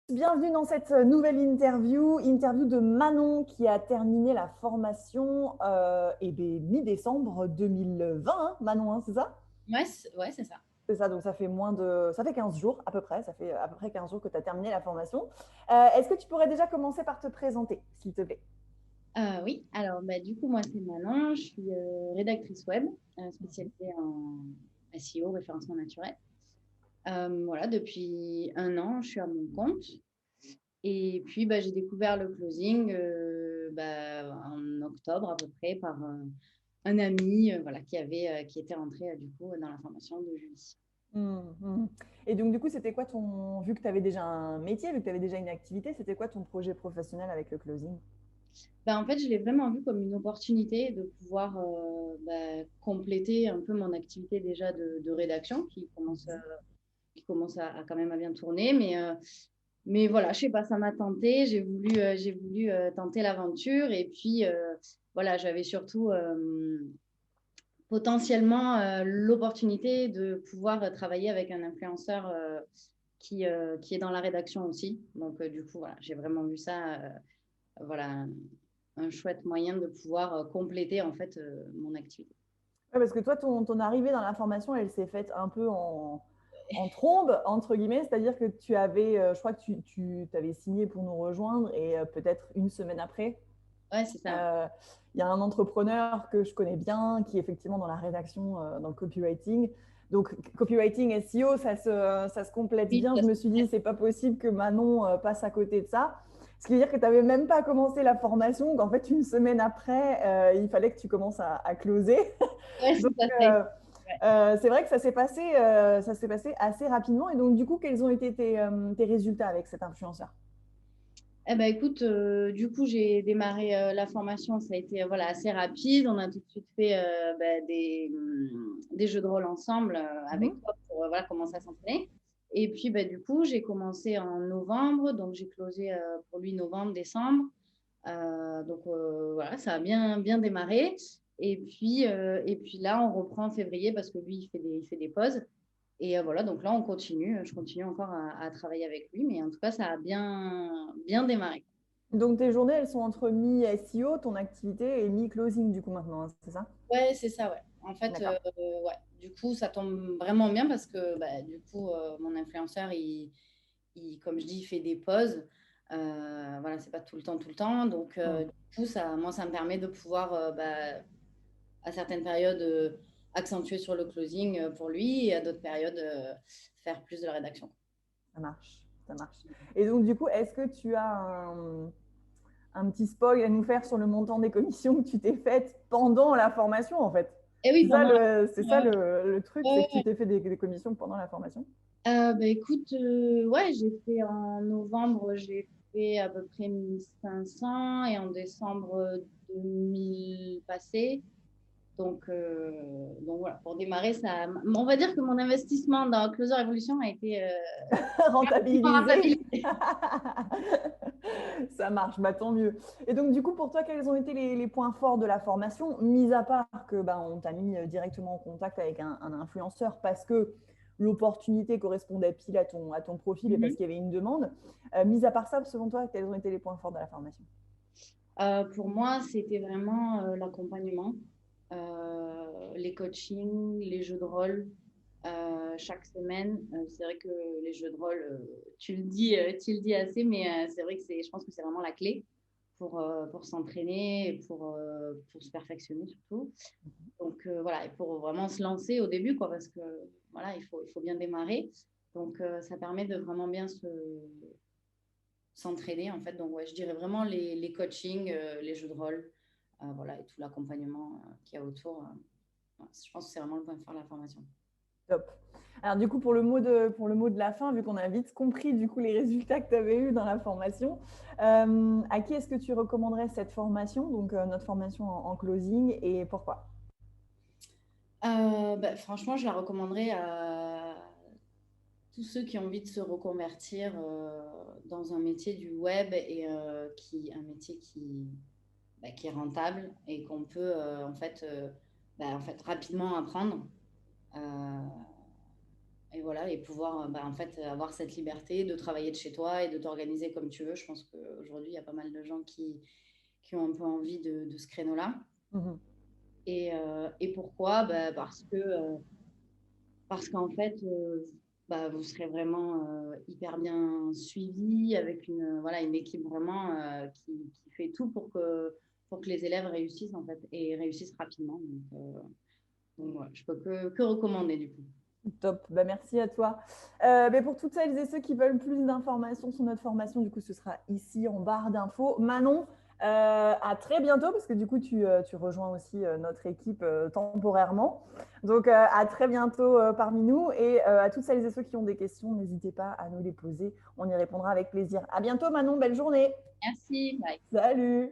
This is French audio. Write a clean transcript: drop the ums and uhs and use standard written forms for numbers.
Bienvenue dans cette nouvelle interview de Manon qui a terminé la formation mi-décembre 2020, hein, Manon, hein, c'est ça? Ouais, c'est ça. C'est ça, donc ça fait 15 jours à peu près, ça fait à peu près 15 jours que tu as terminé la formation. Est-ce que tu pourrais déjà commencer par te présenter, s'il te plaît? Oui, alors du coup, moi, c'est Manon, je suis rédactrice web spécialisée en SEO, référencement naturel. Voilà, depuis un an, je suis à mon compte. Et puis, j'ai découvert le closing en octobre à peu près par un ami voilà, qui était rentré du coup dans la formation de Julie. Mhm. Et donc, du coup, c'était quoi vu que tu avais déjà un métier, vu que tu avais déjà une activité, c'était quoi ton projet professionnel avec le closing? En fait, je l'ai vraiment vu comme une opportunité de pouvoir compléter un peu mon activité déjà de rédaction qui commence à quand même à bien tourner. Mais voilà, je sais pas, ça m'a tenté. J'ai voulu tenter l'aventure. Et puis, voilà, j'avais surtout potentiellement l'opportunité de pouvoir travailler avec un influenceur qui est dans la rédaction aussi. Donc, du coup, voilà, j'ai vraiment vu ça. Voilà, un chouette moyen de pouvoir compléter en fait mon activité. Ouais, parce que toi, ton arrivée dans la formation, elle s'est faite un peu en trombe, entre guillemets, c'est-à-dire que je crois que tu avais signé pour nous rejoindre et peut-être une semaine après, Ouais, c'est ça. euh, il y a un entrepreneur que je connais bien qui est effectivement dans la rédaction, dans le copywriting. Donc, copywriting, SEO, ça se complète Oui, bien. Je me suis dit, c'est pas possible que Manon passe à côté de ça. Ce qui veut dire que tu n'avais même pas commencé la formation, qu'en fait, une semaine après, il fallait que tu commences à closer. ouais, Donc, tout à fait. Ouais. c'est vrai que ça s'est passé assez rapidement. Et donc, du coup, quels ont été tes résultats avec cet influenceur? Eh ben, écoute, du coup, j'ai démarré la formation, ça a été voilà, assez rapide. On a tout de suite fait des jeux de rôle ensemble avec Mhm. toi pour voilà, commencer à s'entraîner. Et puis, du coup, j'ai commencé en novembre, donc j'ai closé pour lui novembre, décembre. Voilà, ça a bien démarré. Et puis là, on reprend en février parce que lui, il fait des pauses. Et voilà, donc là, on continue. Je continue encore à travailler avec lui, mais en tout cas, ça a bien démarré. Donc, tes journées, elles sont entre mi-SEO, ton activité, et mi-closing, du coup, maintenant, hein, c'est ça? Ouais, c'est ça, ouais. En fait, D'accord. ouais, du coup, ça tombe vraiment bien parce que du coup, mon influenceur, comme je dis, il fait des pauses. Voilà, c'est pas tout le temps. Donc, Mm. du coup, moi, ça me permet de pouvoir, à certaines périodes, accentuer sur le closing pour lui et à d'autres périodes, faire plus de la rédaction. Ça marche, ça marche. Et donc, du coup, est-ce que tu as un petit spoil à nous faire sur le montant des commissions que tu t'es faites pendant la formation, en fait? Et oui, pendant C'est ça la... le truc, c'est que tu Ouais, t'es fait des commissions pendant la formation? écoute, ouais, j'ai fait en novembre, j'ai fait à peu près 1500 et en décembre 2000 passés. Donc voilà, pour démarrer, on va dire que mon investissement dans Closer Evolution a été rapidement Rentabilisé. rentabilisé. Ça marche, bah, tant mieux. Et donc, du coup, pour toi, quels ont été les points forts de la formation, mis à part que bah, on t'a mis directement en contact avec un influenceur parce que l'opportunité correspondait pile à ton profil et parce Mhm. qu'il y avait une demande. Mis à part ça, selon toi, quels ont été les points forts de la formation? Pour moi, c'était vraiment l'accompagnement, les coachings, les jeux de rôle chaque semaine. C'est vrai que les jeux de rôle, tu le dis assez, mais c'est vrai que je pense que c'est vraiment la clé pour s'entraîner et pour se perfectionner surtout. Donc voilà, et pour vraiment se lancer au début, quoi, parce que voilà, il faut bien démarrer. Donc ça permet de vraiment bien s'entraîner en fait. Donc ouais, je dirais vraiment les coachings, les jeux de rôle, voilà, et tout l'accompagnement qu'il y a autour. Ouais, je pense que c'est vraiment le point fort de la formation. Top. Alors du coup, pour le mot de la fin, vu qu'on a vite compris du coup les résultats que tu avais eus dans la formation, à qui est-ce que tu recommanderais cette formation, donc notre formation en closing, et pourquoi? Franchement, je la recommanderais à tous ceux qui ont envie de se reconvertir dans un métier du web et un métier qui est rentable et qu'on peut en fait rapidement apprendre. Euh, et voilà, et pouvoir en fait avoir cette liberté de travailler de chez toi et de t'organiser comme tu veux. Je pense qu'aujourd'hui, il y a pas mal de gens qui ont un peu envie de ce créneau-là. Mhm. Et pourquoi? Parce qu'en fait, vous serez vraiment hyper bien suivi avec voilà, une équipe vraiment qui fait tout pour que les élèves réussissent en fait et réussissent rapidement. Donc ouais, je peux que recommander du coup. Top, bah, merci à toi. Mais pour toutes celles et ceux qui veulent plus d'informations sur notre formation, du coup, ce sera ici en barre d'infos. Manon, à très bientôt, parce que du coup, tu rejoins aussi notre équipe temporairement. Donc, à très bientôt parmi nous. Et à toutes celles et ceux qui ont des questions, n'hésitez pas à nous les poser. On y répondra avec plaisir. À bientôt, Manon. Belle journée. Merci, bye. Salut.